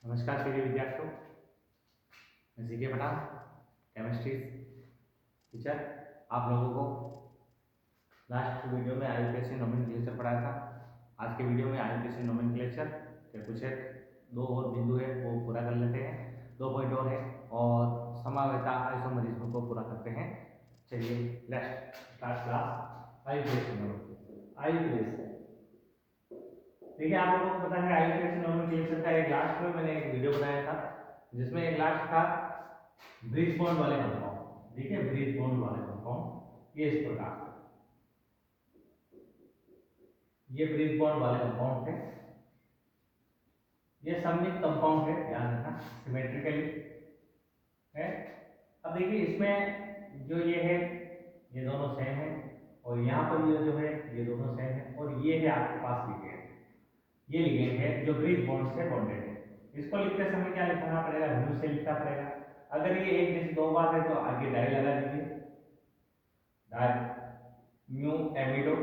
नमस्कार प्रिय विद्यार्थियों, मैं जी के पठान, केमिस्ट्री टीचर। आप लोगों को लास्ट वीडियो में आईयूपीएससी नोमेनक्लेचर पढ़ाया था। आज के वीडियो में आईयूपीएससी नोमेनक्लेचर के कुछ एक दो और बिंदु है वो पूरा कर लेते हैं। 2 पॉइंट और है और समावेता आइसोमरिज्म को पूरा करते हैं। चलिए लेट्स स्टार्ट क्लास आईयूपीएससी। देखिए, आप लोगों को पता है आईयूपीएससी नोमेनक्लेचर का एक लास्ट में मैंने एक वीडियो बनाया था जिसमें एक लास्ट था ब्रिज बॉन्ड वाले कंपाउंड। देखिए, ब्रिज बॉन्ड वाले कंपाउंड ये इस प्रकार से, ये ब्रिज बॉन्ड वाले कंपाउंड है, ये सममित कंपाउंड है, ध्यान रखना सिमेट्रिकली है। अब देखिए, इसमें जो ये है ये दोनों सेम है और यहाँ पर ये जो है ये दोनों सेम है और ये है आपके पास लिगेंड, ये लिगेंड है जो ब्रिज बॉन्ड से बॉन्डेड है। इसको लिखते समय क्या लिखना पड़ेगा? म्यू से लिखना पड़ेगा। अगर ये एक जैसी दो बार है तो आगे डाई लगा दीजिए, डाई म्यू एमिडो,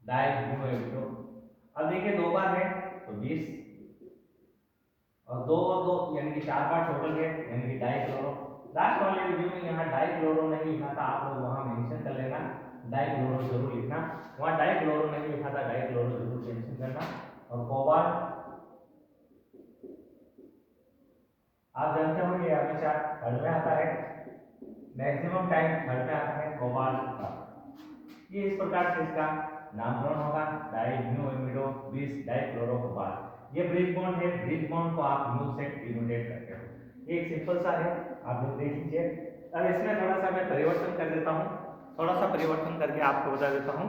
डाई म्यू एमिडो। अब देखिए, दो बार है तो 20 और दो और दो यानी कि 4 बार टोटल है यानी कि डाई क्लोरो। लास्ट वाले वीडियो में यहाँ डाई क्लोरो नहीं लिखा था, आप लोग वहां मेंशन कर लेना, डाई क्लोरो जरूर लिखना। वहां डाई क्लोरो नहीं लिखा था, डाई क्लोरो जरूर मेंशन करना। और कोबाल्ट आप जानते हो ये हमेशा थर्ड में आता है, मैक्सिमम टाइम थर्ड में आता है कोबाल्ट का। ये इस प्रकार से इसका नामकरण होगा, डाई म्यू एमिडो 20 डाइक्लोरो कोबाल्ट। ये ब्रिज बॉन्ड है, ब्रिज बॉन्ड को आप म्यू से डिनोटेट करते हो। ये एक सिंपल सा है, आप लोग देख लीजिए। अब इसमें थोड़ा सा मैं परिवर्तन कर देता हूँ, थोड़ा सा परिवर्तन करके आपको बता देता हूँ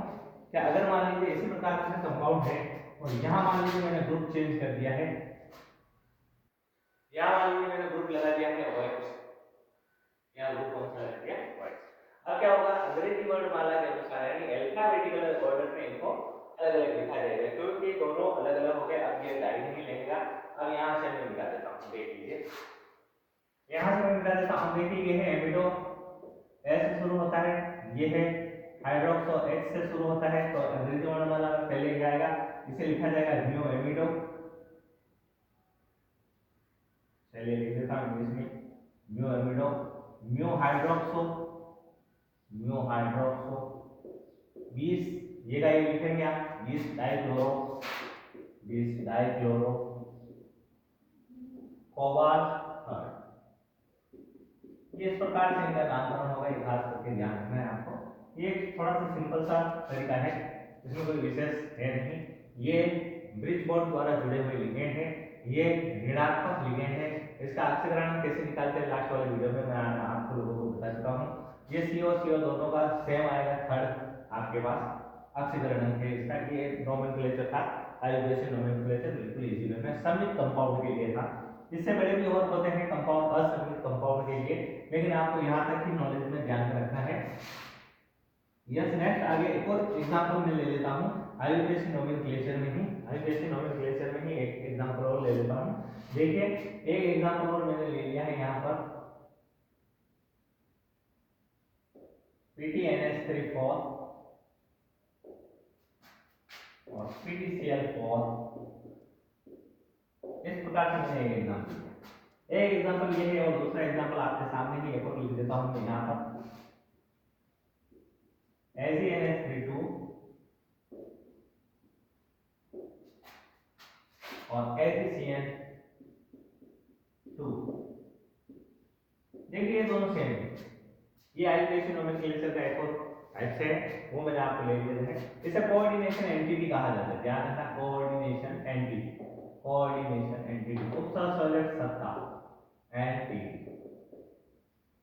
कि अगर मान लीजिए इसी प्रकार से कंपाउंड है और यहाँ मान लीजिए मैंने ग्रुप चेंज कर दिया है, यहाँ मान लीजिए मैंने ग्रुप लगा दिया है OH, यहाँ ग्रुप कौन सा लगा दिया? OH। अब क्या होगा? अंग्रेजी वर्णमाला के अनुसार यानी अल्फाबेटिकल ऑर्डर में इनको अलग अलग लिखा जाएगा, क्योंकि दोनों अलग अलग हो गए। अब ये डाई नहीं लेगा। अब यहाँ से मैं मिटा देता हूँ, देख लीजिए, यहाँ से मैं मिटा देता हूँ। देखिए, ये है एमिडो, एस से शुरू होता है, ये है हाइड्रोक्सो, एच से शुरू होता है, तो अंग्रेजी वर्णमाला में पहले क्या आएगा? इसे लिखा जाएगा म्यू एमिडो। चलिए लिख देता हूँ इंग्लिश में, mu amido, mu hydroxo, mu hydroxo 20, ये का ये लिखेंगे आप 20 डाइक्लोरो, 20 डाइक्लोरो कोबाल्ट थर्ड। ये इस प्रकार से इनका नामकरण होगा, ये खास करके ध्यान रखना है आपको। ये थोड़ा सा सिंपल सा तरीका है, इसमें कोई विशेष है नहीं। ये ब्रिज बॉन्ड द्वारा जुड़े हुए लिगेंड है, ये ऋणात्मक लिगेंड है। इसका ऑक्सीकरण कैसे निकालते हैं लास्ट वाले वीडियो में मैं आपको लोगों को बता चुका हूँ। ये CO CO दोनों का सेम आएगा, थर्ड आपके पास ऑक्सीकरण है इसका। ये नोमेनक्लेचर था, आईयूपीएससी नोमेनक्लेचर बिल्कुल इजी वे में सममित कंपाउंड के लिए था। इससे बड़े भी और होते हैं कंपाउंड, असममित कंपाउंड के लिए, लेकिन आपको यहाँ तक की नॉलेज में ध्यान रखना है। यस, नेक्स्ट आगे एक और एग्जांपल मैं ले लेता हूँ आईयूपीएससी नोमेनक्लेचर में ही, आईयूपीएससी नोमेनक्लेचर में ही एक एग्जांपल और ले लेता हूँ। देखिए, एक एग्जांपल और मैंने ले लिया है यहाँ पर PTNS3 4 और PTCl4। इस प्रकार से मैंने एक एग्जांपल लिया। एक एग्जांपल ये है और दूसरा एग्जांपल आपके सामने ही एक और लिख देता हूँ मैं यहाँ पर, AgNH3 2 और AgCN2। देखिए, ये दोनों सेम है। ये आईयूपीएससी नोमेनक्लेचर का एक और टाइप से है, वो मैंने आपको ले लिया है। इसे कोऑर्डिनेशन एंटिटी कहा जाता है, ध्यान रखना, कोऑर्डिनेशन एंटिटी, कोऑर्डिनेशन एंटिटी, उपसंयोजक सत्ता एंटिटी।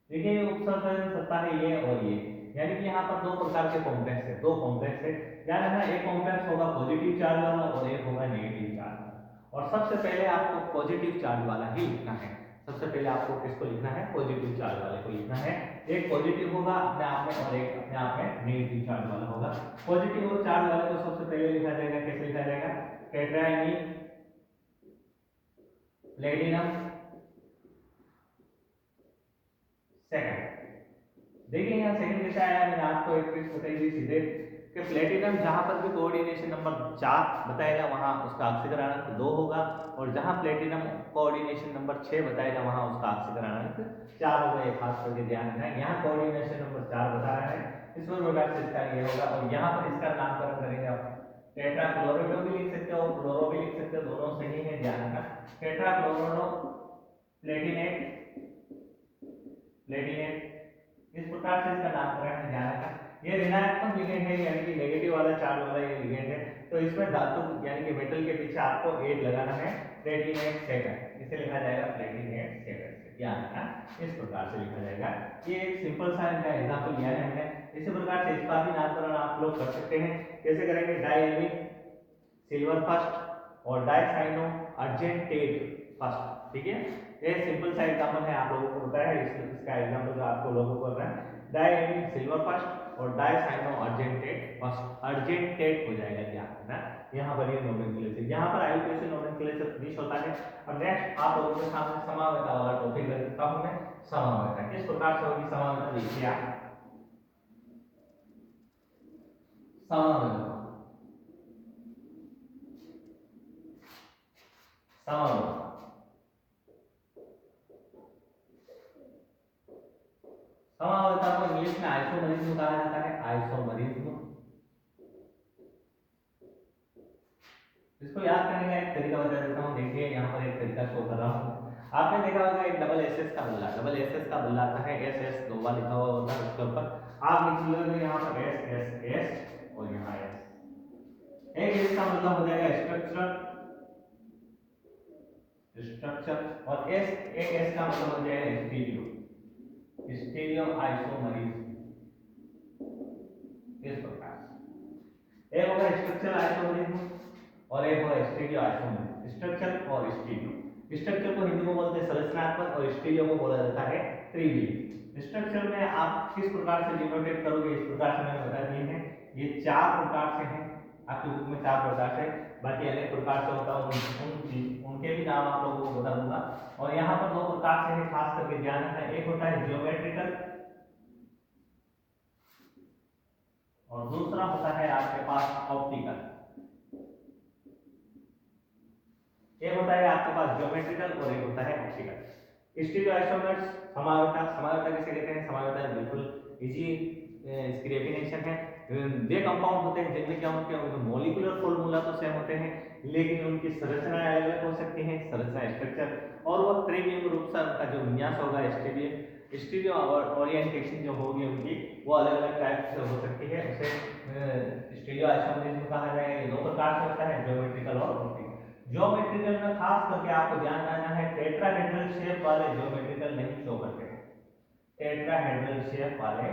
देखिए, ये उपसंयोजक सत्ता है ये और ये, यानी कि यहाँ पर दो प्रकार के कॉम्प्लेक्स है, दो कॉम्प्लेक्स है। ध्यान रखना, एक कॉम्प्लेक्स होगा पॉजिटिव चार्ज वाला और एक होगा नेगेटिव चार्ज वाला। और सबसे पहले आपको पॉजिटिव चार्ज वाला ही लिखना है। सबसे पहले आपको किसको लिखना है? पॉजिटिव चार्ज वाले को लिखना है। एक पॉजिटिव होगा अपने आप में और एक अपने आप में नेगेटिव चार्ज वाला होगा। पॉजिटिव और चार्ज वाले को सबसे पहले लिखा जाएगा, कैसे लिखा जाएगा? टेट्राइनिल प्लेटिनम सेकंड। देखिए, यहाँ सेकंड कैसे आया, मैंने आपको एक ट्रिक बताई थी सीधे कि कि प्लेटिनम जहां पर भी कोऑर्डिनेशन नंबर 4 बताएगा वहां उसका ऑक्सीकरण अंक 2 होगा, और जहां प्लेटिनम कोऑर्डिनेशन नंबर 6 बताएगा वहां उसका ऑक्सीकरण अंक 4 होगा। ये खास करके ध्यान रखना, यहाँ कोऑर्डिनेशन नंबर 4 बता रहा है, इस प्रकार से इसका ये होगा। और यहाँ पर इसका नामकरण करेंगे आप, टेट्राक्लोरोडो भी लिख सकते हो, क्लोरो भी लिख सकते हो, दोनों सही है, ध्यान रखना। टेट्राक्लोरोडो प्लेटिनेट, प्लेटिनेट इस प्रकार से इसका नामकरण है, ध्यान रखना। ये ऋणात्मक लिगेंड है, यानी कि नेगेटिव वाला चार्ज वाला ये लिगेंड है, तो इसमें धातु यानी कि मेटल के पीछे आपको 8 लगाना है, प्लेटिनेट सेकंड, इसे लिखा जाएगा प्लेटिनेट सेकंड से, ध्यान रखना, इस प्रकार से लिखा जाएगा। ये एक सिंपल सा इनका एग्जांपल लिया है हमने। इसी प्रकार से इसका भी नामकरण आप लोग कर सकते हैं, कैसे करेंगे, डाइएमिक सिल्वर फर्स्ट और डाइसाइनो अर्जेंटेट फर्स्ट, ठीक है। ये सिंपल सा एग्जांपल है, आप लोगों को बताया है, इसका एग्जांपल आपको लोगों को करना है, डाइएमिक सिल्वर फर्स्ट और डाइसाइनो अर्जेंटेट फर्स्ट, अर्जेंटेट हो जाएगा, ध्यान रखना। यहाँ पर ये नोमेनक्लेचर, यहाँ पर आईयूपीएसी नोमेनक्लेचर फिनिश होता है। और नेक्स्ट आप लोगों के सामने समावता वाला टॉपिक रखता हूं मैं, समावता किस प्रकार से होगी समावता, देखिए आप समावता, समावता समावता को इंग्लिश में आइसोमरिज्म कहा जाता है, आइसोमरिज्म। इसको याद करने का एक तरीका बता देता हूँ, देखिए यहाँ पर एक तरीका शो कर रहा हूँ। आपने देखा होगा एक डबल एसएस का बल्ला, डबल एसएस का बल्ला आता है, एस एस दो बार लिखा हुआ होता है, उसके ऊपर आप लिख लोगे यहाँ पर एस एस एस और यहाँ एस, एक इसका मतलब हो जाएगा स्ट्रक्चर, स्ट्रक्चर, और एस, एक एस का मतलब हो जाएगा स्टीरियो, स्टीरियो आइसोमरिज्म, इस प्रकार से एक होगा स्ट्रक्चरल आइसोमरिज्म और एक होगा स्टीरियो आइसोमरिज्म। स्ट्रक्चर और स्टीरियो, स्ट्रक्चर को हिंदी में बोलते हैं संरचनात्मक और स्टीरियो को बोला जाता है त्रिविमीय। स्ट्रक्चर में आप किस प्रकार से डिनोटेट करोगे, इस प्रकार से मैंने बता दिए हैं, ये 4 प्रकार से हैं आपकी बुक में, 4 प्रकार से, बाकी अनेक प्रकार से होता है, उनके भी नाम आप लोगों को बता दूंगा। और यहाँ पर 2 प्रकार से है, खास करके ध्यान रखना, एक होता है जियोमेट्रिकल और दूसरा होता है आपके पास ऑप्टिकल। एक होता है आपके पास ज्योमेट्रिकल और एक होता है ऑप्टिकल। स्टीरियो आइसोमर्स, समावता, समावता किसे कहते हैं, समावता बिल्कुल इजी इसकी डेफिनेशन है, वे कंपाउंड होते हैं जिनमें क्या होते हैं, उनके मॉलिक्यूलर फॉर्मूला तो सेम होते हैं, लेकिन उनकी संरचनाएं अलग हो सकती हैं, संरचना स्ट्रक्चर, और वो त्रिविमीय रूप से उनका जो विन्यास होगा, स्टीरियो और ओरिएंटेशन जो होगी उनकी, वो अलग अलग टाइप से हो सकती है, उसे स्टीरियो आइसोमरिज्म कहा जाएगा। ये 2 प्रकार से होता है, ज्योमेट्रिकल और ऑप्टिकल। ज्योमेट्रिकल में खास करके आपको ध्यान रखना है, टेट्राहेड्रल शेप वाले ज्योमेट्रिकल नहीं शो करते, टेट्राहेड्रल शेप वाले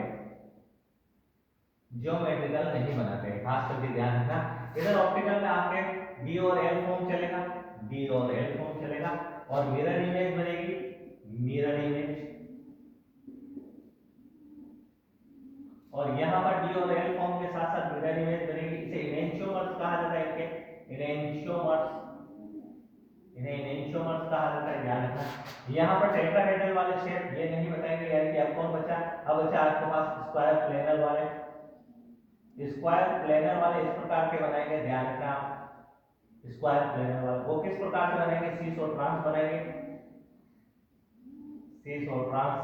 ज्योमेट्रिकल नहीं बनाते हैं, खास करके ध्यान रखना। इधर ऑप्टिकल में आपके डी और एल फॉर्म चलेगा, डी और एल फॉर्म चलेगा, और मिरर इमेज बनेगी, मिरर इमेज, और यहाँ पर डी और एल फॉर्म के साथ साथ मिरर इमेज बनेगी। इसे इनेंशियोमर्स कहा जाता है, इनके इनेंशियोमर्स, इन्हें इनेंशियोमर्स कहा जाता है, ध्यान रखना। यहाँ पर टेट्राहेड्रल वाले शेप ये नहीं बताएंगे, यानी कि अब कौन बचा, अब बचा आपके पास स्क्वायर प्लेनर वाले, स्क्वायर प्लेनर वाले इस प्रकार के बनाएंगे, ध्यान रखना आप, स्क्वायर प्लेनर वाले वो किस प्रकार से बनेंगे, सीस और ट्रांस बनेंगे, सीस और ट्रांस,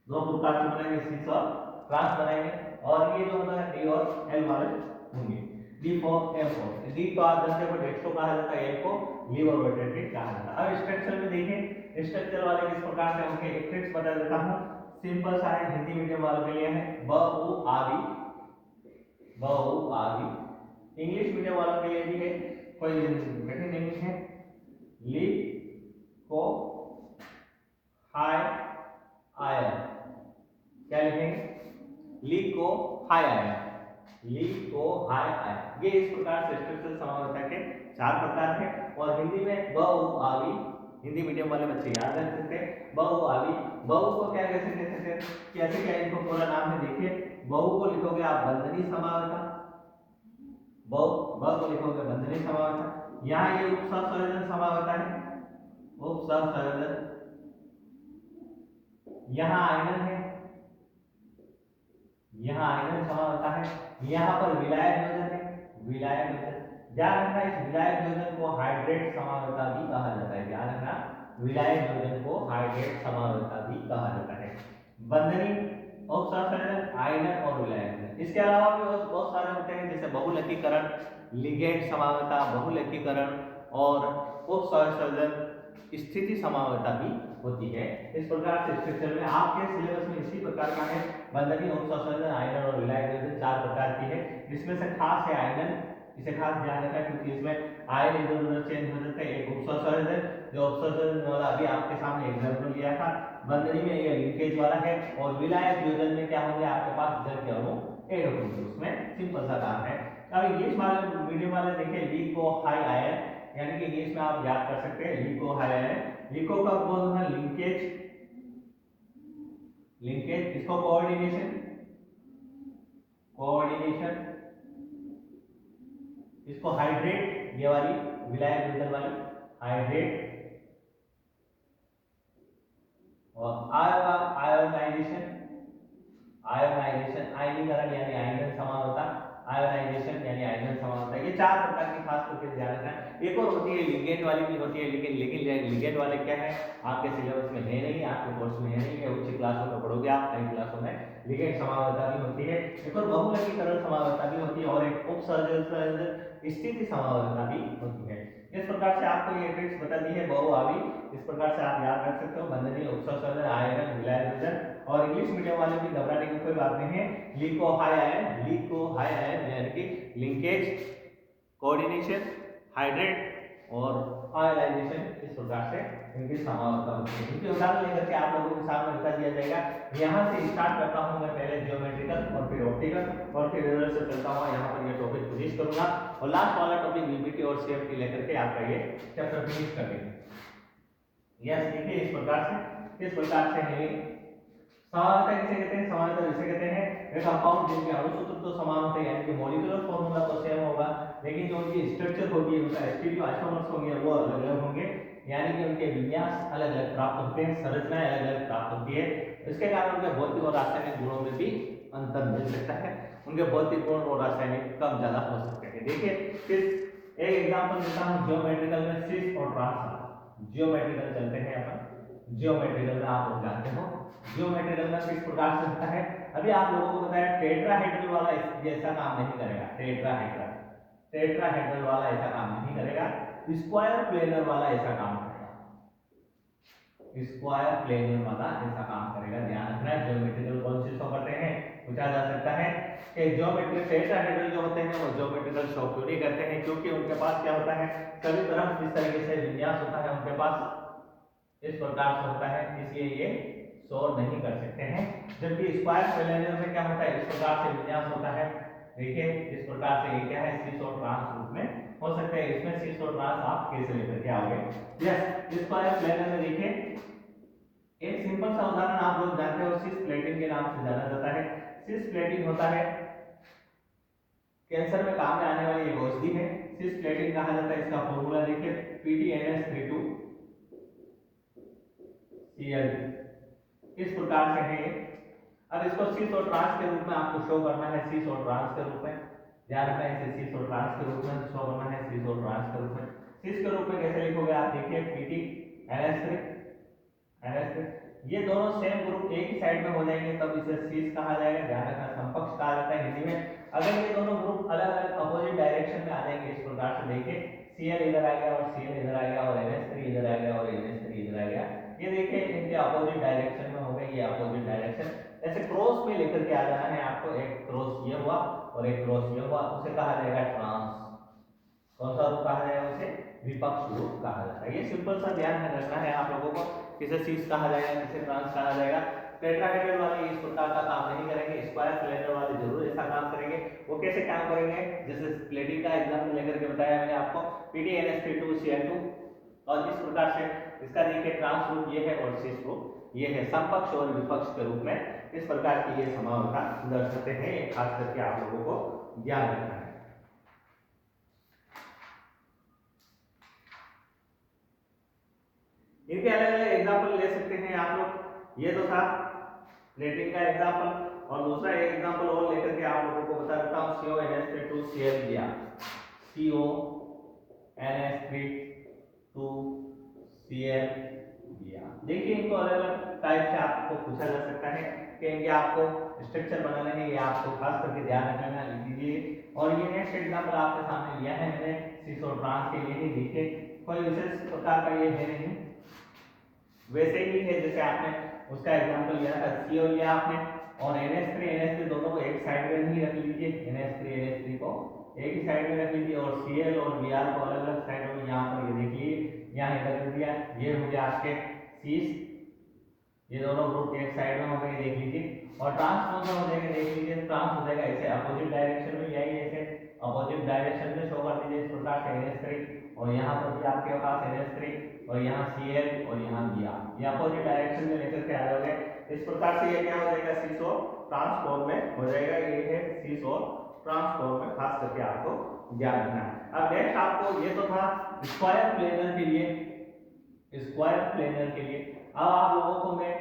2 प्रकार से बनेंगे, सीस और ट्रांस बनेंगे। और ये जो होता है डी और एल वाले होंगे, D for L for, D को आप जानते हो डेक्स्ट्रो कहा जाता है, एल को लीवर रोटेटरी कहा जाता है। अब स्ट्रक्चर में देखिए, स्ट्रक्चर वाले किस प्रकार से होंगे, एक ट्रिक्स बता देता हूं, सिंपल सा है, हिंदी मीडियम वालों के लिए है, ब उ आ बी, ब उ आ बी। इंग्लिश मीडियम वालों के लिए भी है, कोई कठिन नहीं है, ली को हाई आयन, क्या लिखेंगे, ली को हाई आयन, ली को हाई आयन। ये इस प्रकार से स्ट्रक्चरल समावता के 4 प्रकार हैं। और हिंदी में ब उ आ बी, हिंदी मीडियम वाले बच्चे याद रख सकते हैं, ब उ आ बी। ब उ को क्या कैसे कह सकते हैं, कैसे क्या इनको पूरा नाम है, देखिए ब उ को लिखोगे आप बंधनी समावता, ब को लिखोगे बंधनी समावता, यहाँ ये उपसंयोजन समावता है, उपसंयोजन, यहाँ आयनन है, यहाँ आयनन समावता है, यहाँ पर विलायक योजन है, विलायक योजन। ध्यान रखना इस विलायक योजन को हाइड्रेट समावता भी कहा जाता है। ध्यान रखना विलायक योजन को हाइड्रेट समावता भी कहा जाता है। बंधनी उपसंयोजन आयनन और विलायक। इसके अलावा भी बहुत सारे होते हैं जैसे बहुलकीकरण, लिगेंड समावता, बहुलकीकरण और उपसंयोजन, स्थिति समावता भी होती है। इस प्रकार से स्ट्रक्चर में आपके सिलेबस में इसी प्रकार का है। बंधनी उपसंयोजन आयनन और विलायक योजन 4 प्रकार की है। इसमें से खास है आयनन, इसे खास ध्यान रखना क्योंकि इसमें आयन इधर उधर चेंज हो जाते हैं। एक उपसंयोजन जो उपसंयोजन वाला अभी आपके सामने एग्जांपल लिया था, बंधनी में ये लिंकेज वाला है। और विलायक योजन में क्या होंगे आपके पास जल के अणु ऐड होंगे, उसमें सिंपल सा काम है। अब इंग्लिश वाले मीडियम वाले देखिए लिको हाई आयन, यानी कि इंग्लिश में आप याद कर सकते हैं लिको हाई आयन। लिको का बोलते हैं लिंकेज, लिंकेज इसको कोऑर्डिनेशन, कोऑर्डिनेशन इसको हाइड्रेट, ये वाली विलायक योजन वाली हाइड्रेट। और आयोनाइजेशन, आयोनाइजेशन आयनीकरण यानी आयनन समावता, आयोनाइजेशन यानी आयनन समावता। ये 4 प्रकार की खास करके ध्यान रखना है। एक और होती है लिगेंड वाली भी होती है, लेकिन लिगेंड वाले क्या है आपके सिलेबस में है नहीं, आपके कोर्स में है नहीं है। उच्च क्लासों में पढ़ोगे आप, हाई क्लासों में लिगेंड समावता भी होती है। एक और बहुलकीकरण समावता भी होती है और एक उपसंयोजन स्थिति समावता भी होती है। इस प्रकार से आपको ये ट्रिक्स बता दी है बहुआवी, इस प्रकार से आप याद रख सकते हो। बंधनी उपसंयोजन आयनन विलायक योजन। और इंग्लिश मीडियम वाले भी घबराने की कोई बात नहीं है। लिको हाई आयन, लिको हाई आयन यानी कि लिंकेज, कोऑर्डिनेशन, हाइड्रेट और आयनाइजेशन, इस प्रकार से इनकी समावता होती है। इनके उदाहरण लेकर के आप लोगों के सामने बता दिया जाएगा। यहाँ से स्टार्ट करता हूँ मैं पहले जियोमेट्रिकल और फिर ऑप्टिकल और फिर इधर से चलता हुआ यहाँ पर ये टॉपिक फिनिश करूंगा और लास्ट वाला टॉपिक वीबीटी और सीएफटी लेकर के आपका ये चैप्टर फिनिश कर देंगे। यस देखिए इस प्रकार से, किस प्रकार से है समानता किसे कहते हैं, समानता इसे कहते हैं एक कंपाउंड जिनके अणु सूत्र तो समान होते हैं यानी कि मॉलिक्यूलर फार्मूला तो सेम होगा, लेकिन जो उनकी स्ट्रक्चर होगी उनका sp2 आइसोमर्स होंगे वो अलग अलग होंगे, यानी कि उनके विन्यास अलग अलग प्राप्त होते हैं, संरचनाएं अलग अलग प्राप्त होती है। इसके कारण उनके भौतिक और रासायनिक गुणों में भी अंतर मिल सकता है, उनके भौतिक गुण और रासायनिक कम ज्यादा हो सकते हैं। देखिए फिर एक एग्जांपल देता हूं जियोमेट्रिकल में सिस और ट्रांस। जियोमेट्रिकल चलते हैं अपन, जियोमेट्रिकल में आप लोग जानते हो जियोमेट्रिकल में किस प्रकार से होता है। अभी आप लोगों को बताया टेट्राहेड्रल वाला ऐसा काम नहीं करेगा, टेट्राहेड्रल, टेट्राहेड्रल वाला ऐसा काम नहीं करेगा, स्क्वायर प्लेनर वाला ऐसा काम करेगा, स्क्वायर प्लेनर वाला ऐसा काम करेगा। ध्यान रखना जियोमेट्रिकल कौन से शो करते हैं, पूछा जा सकता है कि ज्योमेट्रिक टेट्राहेड्रल जो होते हैं वो ज्योमेट्रिकल शो क्यों नहीं करते हैं, क्योंकि उनके पास क्या होता है सभी तरफ इस तरीके से विन्यास होता है, उनके पास इस प्रकार से होता है, इसलिए ये शोर नहीं कर सकते हैं। जबकि स्क्वायर प्लेनर में क्या होता है इस प्रकार से विन्यास होता है। देखिए इस प्रकार से ये क्या है सिस और ट्रांस रूप में हो सकते हैं। इसमें सिस और ट्रांस आप कैसे लेकर के आओगे। यस स्क्वायर प्लेनर में देखिए एक सिंपल सा उदाहरण आप लोग जानते हो, सिस प्लेटिन के नाम से जाना जाता है। सिस प्लेटिन होता है कैंसर में काम में आने वाली एक औषधि है, सिस प्लेटिन कहा जाता है। इसका फॉर्मूला देखिए PTNS32 Cl, इस प्रकार से है। अब इसको सिस और ट्रांस के रूप में आपको शो करना है, सिस और ट्रांस के रूप में, ध्यान रखना है इसे सिस और ट्रांस के रूप में शो करना है, सिस और ट्रांस के रूप में। सिस के रूप में कैसे लिखोगे आप देखिए PTNS3, ये दोनों सेम ग्रुप एक ही साइड में हो जाएंगे तब इसे सिस कहा जाएगा। ध्यान रखना समकक्ष कहा जाता है हिंदी में। अगर ये दोनों ग्रुप अलग अलग अपोजिट डायरेक्शन में आ जाएंगे इस प्रकार से देखिए Cl इधर आ गया और Cl इधर आ गया और NH3 इधर आ गया और NH3 इधर आ गया, ये देखिए इनके अपोजिट डायरेक्शन में हो गए, ये अपोजिट डायरेक्शन। ऐसे क्रॉस में लेकर के आ जाना है आपको, एक क्रॉस ये हुआ और एक क्रॉस ये हुआ, उसे कहा जाएगा ट्रांस। कौन सा रूप कहा जाएगा उसे, विपक्ष रूप कहा जाता है। ये सिंपल सा ध्यान रखना है आप लोगों को, किसे सिस कहा जाएगा किसे ट्रांस कहा जाएगा। टेट्राहेड्रल वाले इस प्रकार का काम नहीं करेंगे, स्क्वायर प्लेनर वाले जरूर ऐसा काम करेंगे। वो कैसे काम करेंगे, जैसे प्लेटिन का एग्जांपल लेकर के बताया मैंने आपको PTNS32 Cl2, और इस प्रकार से इसका देखिए ट्रांस रूप ये है और सिस रूप ये है, समपक्ष और विपक्ष के रूप में इस प्रकार की ये समावता दर्शाते हैं। खास करके आप लोगों को ध्यान रखना है। इनके अलग अलग एग्जाम्पल ले सकते हैं आप लोग, ये तो था प्लेटिन का एग्जाम्पल और दूसरा एक एग्जांपल और लेकर के आप लोगों को बता देता हूँ, CONH3 दिया, CONH3 दिया। देखिए इनको अलग अलग टाइप से आपको पूछा जा सकता है कि इनके आपको स्ट्रक्चर बनाने हैं, ये आपको खास करके ध्यान रखना, लिख दीजिए। और ये नेक्स्ट एग्जांपल आपके सामने लिया है मैंने सीसो ट्रांस के लिए ही। देखिए कोई विशेष प्रकार का ये है नहीं, वैसे ही है जैसे आपने उसका एग्जांपल लिया था, CO लिया आपने और NH3 दोनों को एक साइड में ही रख लीजिए, NH3 को एक ही साइड में रख लीजिए और Cl और Br को अलग अलग साइड में यहाँ पर ये देखिए यहाँ इधर कर दिया, ये हो गया आपके सीस, ये दोनों ग्रुप एक साइड में हो गए, देख लीजिए। और ट्रांस कौन सा हो जाएगा देख लीजिए, ट्रांस हो जाएगा ऐसे अपोजिट डायरेक्शन में, यही ऐसे अपोजिट डायरेक्शन में शो कर दीजिए इस प्रकार से NH3 और यहाँ पर भी आपके पास NH3 और यहाँ Cl और यहाँ Br, ये अपोजिट डायरेक्शन में लेकर के आ जाओगे। इस प्रकार से ये क्या हो जाएगा, सीसो ट्रांसफॉर्म में हो जाएगा, ये है सीसो ट्रांसफॉर्म में, खास करके आपको ध्यान रखना है। अब नेक्स्ट आपको ये तो था स्क्वायर प्लेनर के लिए, स्क्वायर प्लेनर के लिए। अब आप लोगों को मैं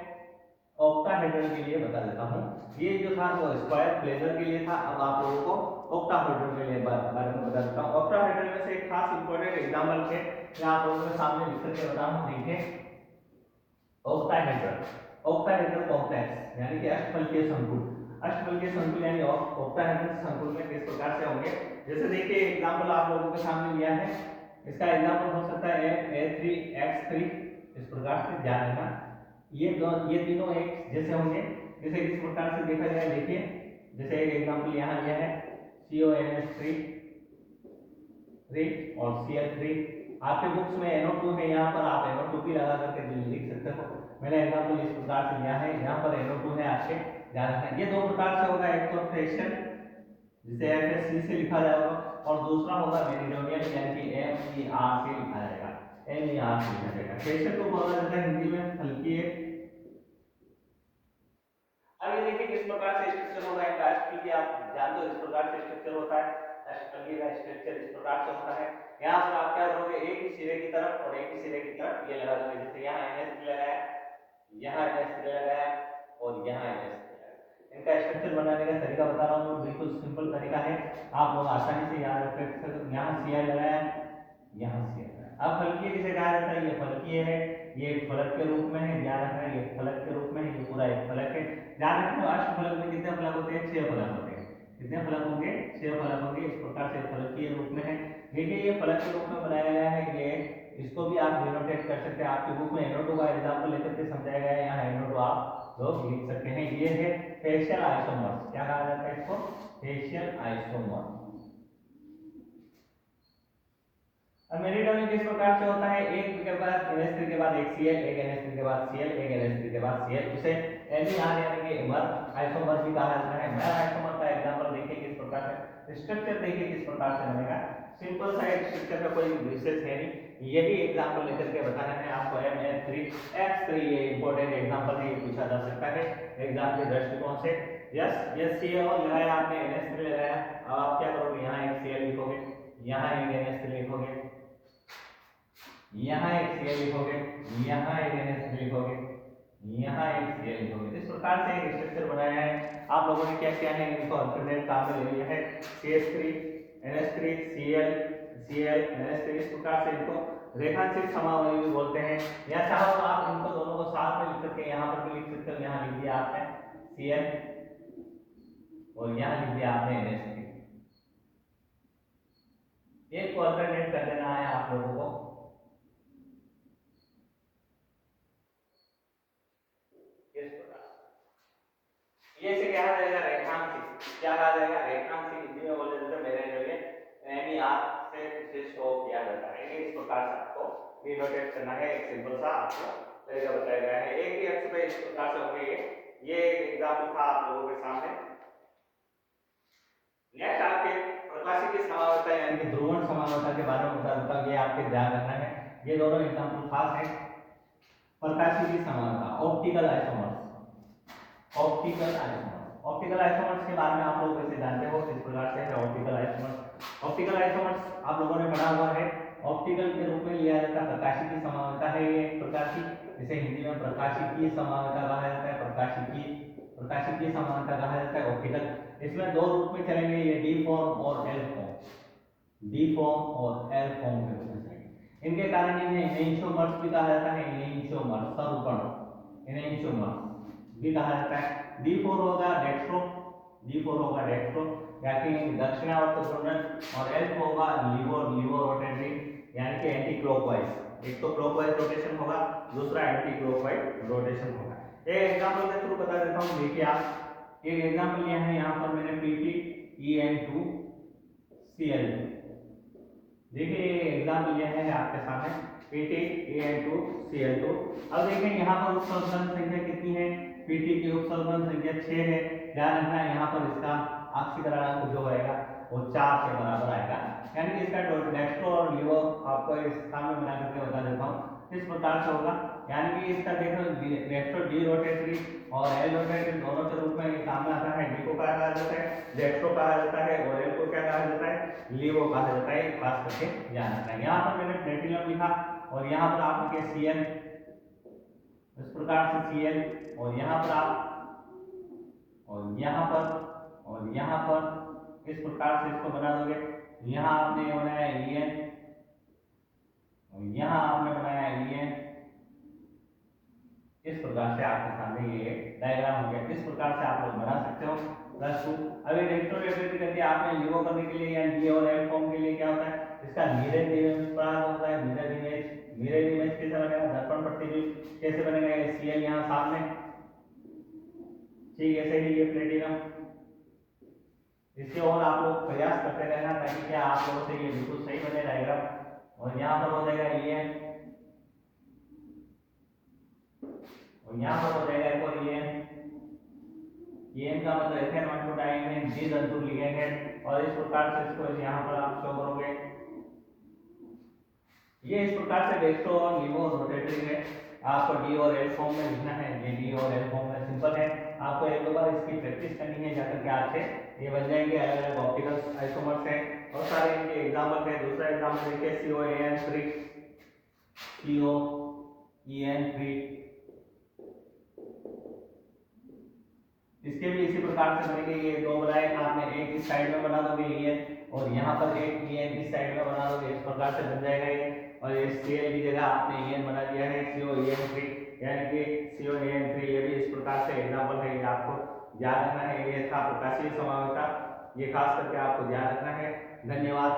ऑक्टाहेड्रल के लिए बता देता हूँ। ये जो था वो स्क्वायर प्लेनर के लिए था, अब आप लोगों को ऑक्टाहेड्रल के लिए बारे में बता देता हूँ। ऑक्टाहेड्रल में से एक खास इंपॉर्टेंट एग्जांपल है, मैं आप लोगों के सामने लिख करके बता रहा हूँ। देखिए ऑक्टाहेड्रल, ऑक्टाहेड्रल कॉम्प्लेक्स यानी कि अष्टफलकीय संकुल, अष्टफलकीय संकुल यानी ऑक्टाहेड्रल संकुल में किस प्रकार से होंगे, जैसे देखिए एग्जांपल आप लोगों के सामने लिया है, इसका एग्जांपल हो सकता है A3X3, इस प्रकार से ध्यान रखना। ये तीनों एक जैसे होंगे, जैसे किस प्रकार से देखा जाए, देखिए जैसे एक एग्जांपल यहाँ लिया है CONH3 और Cl3, आपके बुक्स में NO2 है, यहाँ पर आप NO2 भी लगा करके लिख सकते हो। मैंने एग्जांपल इस प्रकार से लिया है, यहाँ पर NO2 है आपके, ध्यान रखना। ये दो प्रकार से होगा, एक तो फ्रैक्शन जिसे FSC से लिखा जाएगा और दूसरा होगा मेरिडोनियल यानी कि MER से लिखा जाएगा, MER से लिखा जाएगा। फ्रैक्शन को बोला जाता है हिंदी में हल्की। अब ये देखिए किस प्रकार से स्ट्रक्चर होगा इनका, क्योंकि आप जानते हो इस प्रकार से स्ट्रक्चर होता है, अष्टफलकीय का स्ट्रक्चर इस प्रकार से होता है। यहाँ पर आप क्या करोगे, एक ही सिरे की तरफ और एक ही सिरे की तरफ ये लगा दोगे, जैसे यहाँ NH3 लगाया, यहाँ NH3 लगाया और यहाँ NH3 लगाया। इनका स्ट्रक्चर बनाने का तरीका बता रहा हूँ, बिल्कुल सिंपल तरीका है, आप लोग आसानी से याद रख सकते हो। यहाँ Cl लगाया, यहाँ Cl लगाया। अब फलकीय किसे कहा जाता है, ये फलकीय है, ये एक फलक के रूप में है, ध्यान रखना, ये फलक के रूप में है, ये पूरा एक फलक है। ध्यान रखना अष्टफलक में कितने फलक होते हैं, 6 फलक होते हैं। कितने फलक होंगे, 6 फलक होंगे। इस प्रकार से फलकीय रूप में है। देखिए ये फलक के रूप में बनाया गया है, ये इसको भी आप डिनोटेट कर सकते हैं, आपकी बुक में NO2 का एग्जांपल लेकर के समझाया गया है, यहाँ NO2 आप लोग लिख सकते हैं। ये है फेशियल आइसोमर्स, क्या कहा जाता है इसको, फेशियल आइसोमर। अब मेरिडोनियल किस प्रकार से होता है, एक के बाद NH3 के बाद एक Cl, एक NH3 के बाद Cl, एक NH3 के बाद Cl, उसे MER यानी कि मर आइसोमर भी कहा जाता है। मर आइसोमर का एग्जांपल देखिए किस प्रकार से, स्ट्रक्चर देखिए किस प्रकार से बनेगा, सिंपल सा एक स्ट्रक्चर का कोई विशेष है नहीं, यही एग्जांपल लेकर के बताना है आपको। MH3X3 ये इंपॉर्टेंट एग्जांपल है, ये पूछा जा सकता है एग्जाम के दृष्टिकोण से। यस Cl लगाया आपने, NH3 लगाया, अब आप क्या करोगे, यहाँ एक Cl लिखोगे, यहाँ एक NH3 लिखोगे, यहाँ एक Cl लिखोगे, यहाँ एक NH3 लिखोगे, यहाँ एक Cl लिखोगे। इस प्रकार से एक स्ट्रक्चर बनाया है। आप लोगों ने क्या किया है, इनको अल्टरनेट काम में ले लिया है, CH3 NH3 Cl Cl NH3, इस प्रकार से इनको रेखांशित समावयवी भी बोलते हैं। या चाहो तो आप इनको दोनों को साथ में लिख करके यहाँ पर भी लिख सकते हो, यहाँ लिख दिया आपने Cl और यहाँ लिख दिया आपने NH3, एक को अल्टरनेट कर देना है आप लोगों को। ये से क्या जाएगा, रेखांशित, क्या कहा जाएगा, रेखांशित, हिंदी में बोले जाते हैं मेरिडोनियल, MER से इसे शो किया जाता है। इस प्रकार से आपको डिनोटेट करना है, एक सिंपल सा आपको तरीका बताया गया है। एक ही अक्ष पे इस प्रकार से होंगे, ये एक एग्जांपल था आप लोगों के सामने। नेक्स्ट आपके प्रकाशिकी समानता यानी कि ध्रुवण समानता के बारे में बता देता हूं, ये आपके ध्यान रखना है, ये दोनों एग्जांपल खास है। प्रकाशिकी समानता, optical isomers, optical isomers, optical isomers के बारे में आप लोग वैसे जानते हो, इस प्रकार से है ऑप्टिकल आइसोमर्स। ऑप्टिकल आइसोमर्स आप लोगों ने पढ़ा हुआ है, ऑप्टिकल के रूप में लिया जाता है, प्रकाशिकी समानता है ये एक प्रकार की, इसे हिंदी में प्रकाशिकीय समानता कहा जाता है, प्रकाशिकीय प्रकाशिकी की समानता कहा जाता है ऑप्टिकल। इसमें दो रूप में चलेंगे, ये डी फॉर्म और एल फॉर्म, डी फॉर्म और एल फॉर्म के रूप में चलेंगे। इनके कारण इन्हें इनैंशियोमर्स भी कहा जाता है, इनैंशियोमर्स सरूपण, इनैंशियोमर्स भी कहा जाता है। डी फोर होगा डेक्स्ट्रो, डी फोर होगा डेक्स्ट्रो यानी दक्षिणावर्त घूर्णन, और एल होगा लीवो रोटेटरी यानी कि एंटी क्लॉकवाइज। एक तो क्लॉकवाइज रोटेशन होगा, दूसरा एंटी क्लॉकवाइज रोटेशन होगा। एक एग्जांपल के थ्रू बता देता हूं, देखिए आप एक एग्जांपल लिया है यहां पर मैंने PtEn2Cl2। देखिए ये एग्जांपल लिया है आपके सामने PtEn2Cl2। अब देखें यहां पर उत्सर्जन संख्या कितनी है, Pt की उत्सर्जन संख्या 6 है। ध्यान रखना है यहां पर इसका ऑक्सीकरण अंक जो आएगा वो 4 के बराबर आएगा, यानी कि इसका डेक्स्ट्रो और लीवो आपको इस स्थान में बना करके बता देता हूं इस प्रकार से होगा। यानी कि इसका देखो डेक्स्ट्रो डी रोटेटरी और एल रोटेटरी दोनों के रूप में ये काम में आता है। डी को क्या कहा जाता है, डेक्स्ट्रो कहा जाता है, और एल को क्या कहा जाता है, लीवो कहा जाता है। खास करके ध्यान रखना है। यहाँ पर मैंने प्लेटिनम लिखा और यहाँ पर आप लिखे Cl, इस प्रकार से Cl, और यहाँ पर आप और यहाँ पर इस प्रकार से इसको बना दोगे। यहाँ आपने बनाया En और यहाँ आपने बनाया En, इस प्रकार से आपके सामने ये डायग्राम हो गया। इस प्रकार से आप लोग बना सकते हो +2। अभी इलेक्ट्रोनेगेटिविटी करके आपने लीवो करने के लिए या डी और एल फॉर्म के लिए क्या होता है, इसका मिरर इमेज प्राप्त होता है। मिरर इमेज कैसे बनेगा, दर्पण प्रतिबिंब कैसे बनेगा, ये Cl यहाँ सामने, ठीक ऐसे ही ये प्लेटिनम। इसके और आप लोग प्रयास करते रहना ताकि क्या आप लोगों से ये बिल्कुल सही बने डायग्राम। और यहाँ पर हो जाएगा En, और यहाँ पर हो जाएगा एक और En का मतलब FN12 डाइमीन द्वितंतु लिगेंड है। और इस प्रकार से इसको यहाँ पर आप शो करोगे। ये इस प्रकार से डेक्स्ट्रो और लीवो रोटेटरी है। आपको डी और एल फॉर्म में लिखना है, ये डी और एल फॉर्म में सिंपल है। आपको एक दो बार इसकी प्रैक्टिस करनी है जाकर के आपसे ये बन जाएंगे। अलग अलग ऑप्टिकल आइसोमर्स है और सारे इनके एग्जांपल है। दूसरा एग्जांपल देखिए COEN3, इसके भी इसी प्रकार से बनेंगे। ये दो बनाए आपने, एक इस साइड में बना दोगे En और यहाँ पर एक En इस साइड में बना दोगे, इस प्रकार से बन जाएगा ये। और ये Cl की जगह आपने En बना दिया है COEN3 यानी कि COEN3। ये भी इस प्रकार से एग्जांपल है, ये आपको ध्यान रखना है। ये था प्रकाशीय समावेशिता, ये खास करके आपको ध्यान रखना है। धन्यवाद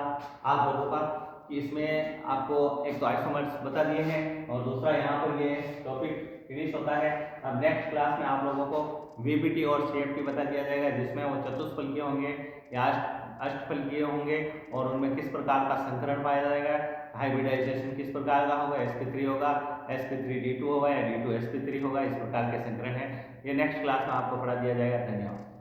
आप लोगों का कि इसमें आपको एक तो आइसोमर्स बता दिए हैं और दूसरा यहाँ पर ये टॉपिक फिनिश होता है। अब नेक्स्ट क्लास में आप लोगों को VPT और CFT बता दिया जाएगा, जिसमें वो चतुष्फलकीय होंगे या अष्टफलकीय होंगे और उनमें किस प्रकार का संकरण पाया जाएगा, हाइब्रिडाइजेशन किस प्रकार का होगा, sp3 होगा, sp3d2 होगा या d2 sp3 होगा, इस प्रकार के संकरण है। ये नेक्स्ट क्लास में आपको पढ़ा दिया जाएगा। धन्यवाद।